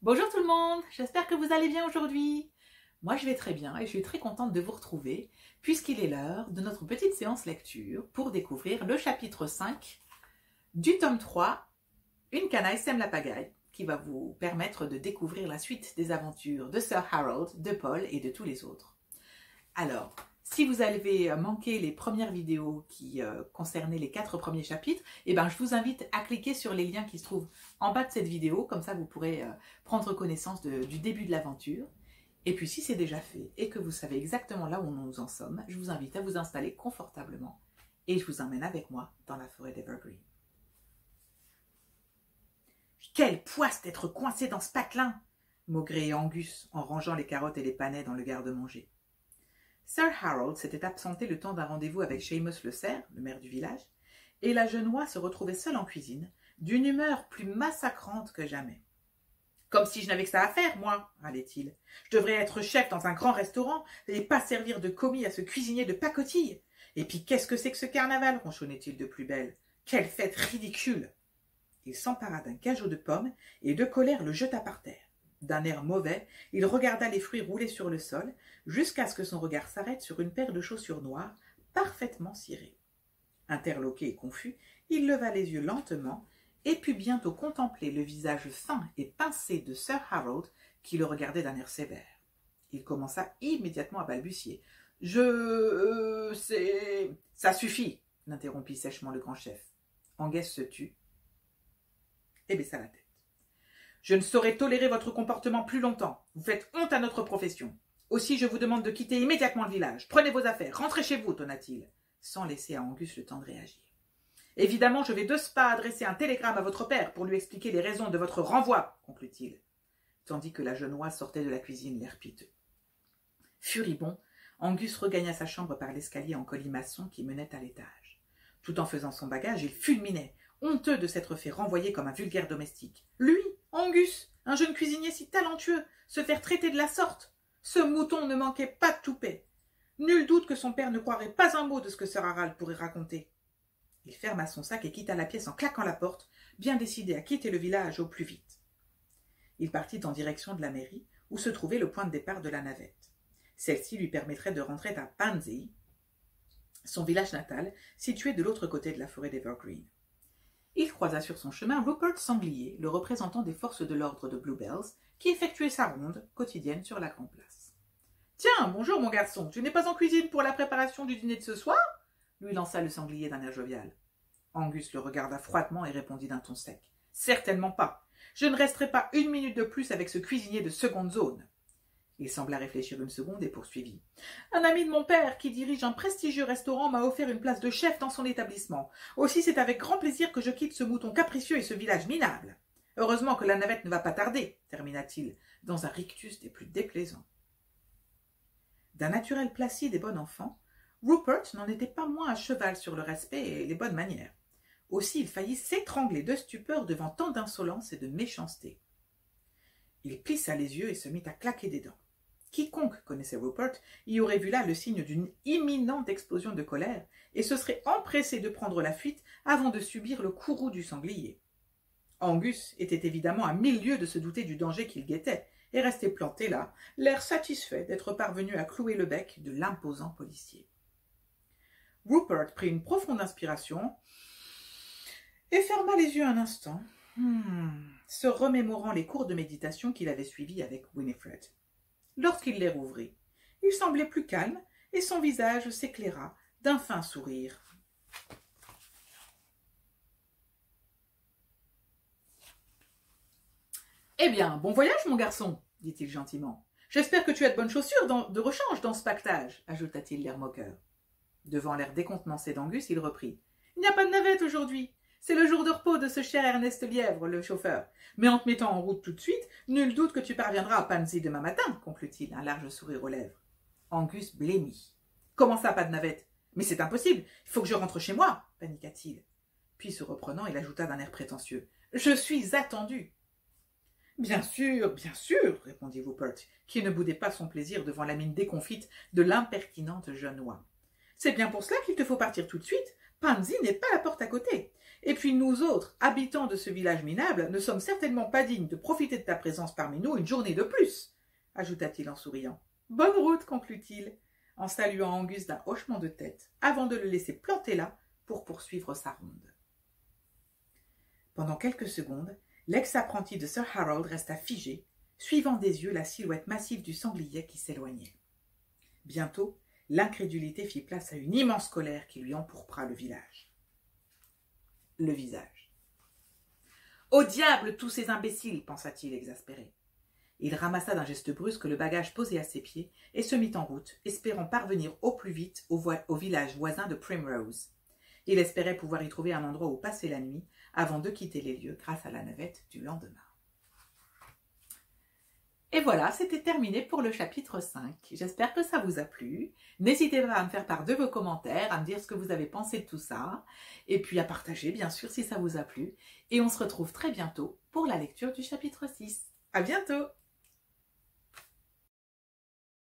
Bonjour tout le monde, j'espère que vous allez bien aujourd'hui. Moi je vais très bien et je suis très contente de vous retrouver puisqu'il est l'heure de notre petite séance lecture pour découvrir le chapitre 5 du tome 3, Une canaille sème la pagaille, qui va vous permettre de découvrir la suite des aventures de Sir Harold, de Paul et de tous les autres. Alors, si vous avez manqué les premières vidéos qui concernaient les 4 premiers chapitres, eh ben, je vous invite à cliquer sur les liens qui se trouvent en bas de cette vidéo, comme ça vous pourrez prendre connaissance du début de l'aventure. Et puis si c'est déjà fait et que vous savez exactement là où nous en sommes, je vous invite à vous installer confortablement et je vous emmène avec moi dans la forêt d'Evergreen. Quelle poisse d'être coincé dans ce patelin, maugréait Angus en rangeant les carottes et les panais dans le garde-manger. Sir Harold s'était absenté le temps d'un rendez-vous avec Seamus le cerf, le maire du village, et la Genoise se retrouvait seule en cuisine, d'une humeur plus massacrante que jamais. « Comme si je n'avais que ça à faire, moi, râlait-il. Je devrais être chef dans un grand restaurant et pas servir de commis à ce cuisinier de pacotille. Et puis qu'est-ce que c'est que ce carnaval, ronchonnait-il de plus belle. Quelle fête ridicule !» Il s'empara d'un cajot de pommes et de colère le jeta par terre. D'un air mauvais, il regarda les fruits rouler sur le sol, jusqu'à ce que son regard s'arrête sur une paire de chaussures noires, parfaitement cirées. Interloqué et confus, il leva les yeux lentement, et put bientôt contempler le visage fin et pincé de Sir Harold, qui le regardait d'un air sévère. Il commença immédiatement à balbutier. « c'est... »« Ça suffit !» l'interrompit sèchement le grand chef. Anguès se tut et baissa la tête. « Je ne saurais tolérer votre comportement plus longtemps. Vous faites honte à notre profession. Aussi, je vous demande de quitter immédiatement le village. Prenez vos affaires, rentrez chez vous, tonna-t-il, sans laisser à Angus le temps de réagir. Évidemment, je vais de ce pas adresser un télégramme à votre père pour lui expliquer les raisons de votre renvoi, conclut-il, tandis que la Genoise sortait de la cuisine, l'air piteux. Furibond, Angus regagna sa chambre par l'escalier en colimaçon qui menait à l'étage. Tout en faisant son bagage, il fulminait, honteux de s'être fait renvoyer comme un vulgaire domestique. Lui, Angus, un jeune cuisinier si talentueux, se faire traiter de la sorte. Ce mouton ne manquait pas de toupet. Nul doute que son père ne croirait pas un mot de ce que Sir Harold pourrait raconter. Il ferma son sac et quitta la pièce en claquant la porte, bien décidé à quitter le village au plus vite. Il partit en direction de la mairie, où se trouvait le point de départ de la navette. Celle-ci lui permettrait de rentrer à Pansy, son village natal, situé de l'autre côté de la forêt d'Evergreen. Il croisa sur son chemin Rupert Sanglier, le représentant des forces de l'ordre de Bluebells, qui effectuait sa ronde quotidienne sur la grande place. « Tiens, bonjour mon garçon, tu n'es pas en cuisine pour la préparation du dîner de ce soir ?» lui lança le sanglier d'un air jovial. Angus le regarda froidement et répondit d'un ton sec. « Certainement pas. Je ne resterai pas une minute de plus avec ce cuisinier de seconde zone. » Il sembla réfléchir une seconde et poursuivit. « Un ami de mon père, qui dirige un prestigieux restaurant, m'a offert une place de chef dans son établissement. Aussi, c'est avec grand plaisir que je quitte ce mouton capricieux et ce village minable. Heureusement que la navette ne va pas tarder, termina-t-il, dans un rictus des plus déplaisants. D'un naturel placide et bon enfant, Rupert n'en était pas moins à cheval sur le respect et les bonnes manières. Aussi, il faillit s'étrangler de stupeur devant tant d'insolence et de méchanceté. Il plissa les yeux et se mit à claquer des dents. Quiconque connaissait Rupert y aurait vu là le signe d'une imminente explosion de colère et se serait empressé de prendre la fuite avant de subir le courroux du sanglier. Angus était évidemment à 1000 lieues de se douter du danger qu'il guettait et restait planté là, l'air satisfait d'être parvenu à clouer le bec de l'imposant policier. Rupert prit une profonde inspiration et ferma les yeux un instant, se remémorant les cours de méditation qu'il avait suivis avec Winifred. Lorsqu'il les rouvrit, il semblait plus calme et son visage s'éclaira d'un fin sourire. « Eh bien, bon voyage, mon garçon, dit-il gentiment. J'espère que tu as de bonnes chaussures de rechange dans ce pactage, ajouta-t-il l'air moqueur. Devant l'air décontenancé d'Angus, il reprit. Il n'y a pas de navette aujourd'hui. C'est le jour de repos de ce cher Ernest Lièvre, le chauffeur. Mais en te mettant en route tout de suite, nul doute que tu parviendras à Pansy demain matin, conclut-il, un large sourire aux lèvres. Angus blêmit. Comment ça, pas de navette? Mais c'est impossible, il faut que je rentre chez moi, paniqua-t-il. Puis, se reprenant, il ajouta d'un air prétentieux. Je suis attendu. Bien sûr, répondit Rupert, qui ne boudait pas son plaisir devant la mine déconfite de l'impertinente jeune oie. C'est bien pour cela qu'il te faut partir tout de suite, Pansy n'est pas la porte à côté. Et puis nous autres, habitants de ce village minable, ne sommes certainement pas dignes de profiter de ta présence parmi nous une journée de plus, ajouta-t-il en souriant. Bonne route, conclut-il, en saluant Angus d'un hochement de tête, avant de le laisser planter là pour poursuivre sa ronde. Pendant quelques secondes, l'ex-apprenti de Sir Harold resta figé, suivant des yeux la silhouette massive du sanglier qui s'éloignait. Bientôt, l'incrédulité fit place à une immense colère qui lui empourpra le visage. Au diable, tous ces imbéciles, pensa-t-il exaspéré. Il ramassa d'un geste brusque le bagage posé à ses pieds et se mit en route, espérant parvenir au plus vite au village voisin de Primrose. Il espérait pouvoir y trouver un endroit où passer la nuit avant de quitter les lieux grâce à la navette du lendemain. Et voilà, c'était terminé pour le chapitre 5. J'espère que ça vous a plu. N'hésitez pas à me faire part de vos commentaires, à me dire ce que vous avez pensé de tout ça, et puis à partager, bien sûr, si ça vous a plu. Et on se retrouve très bientôt pour la lecture du chapitre 6. À bientôt!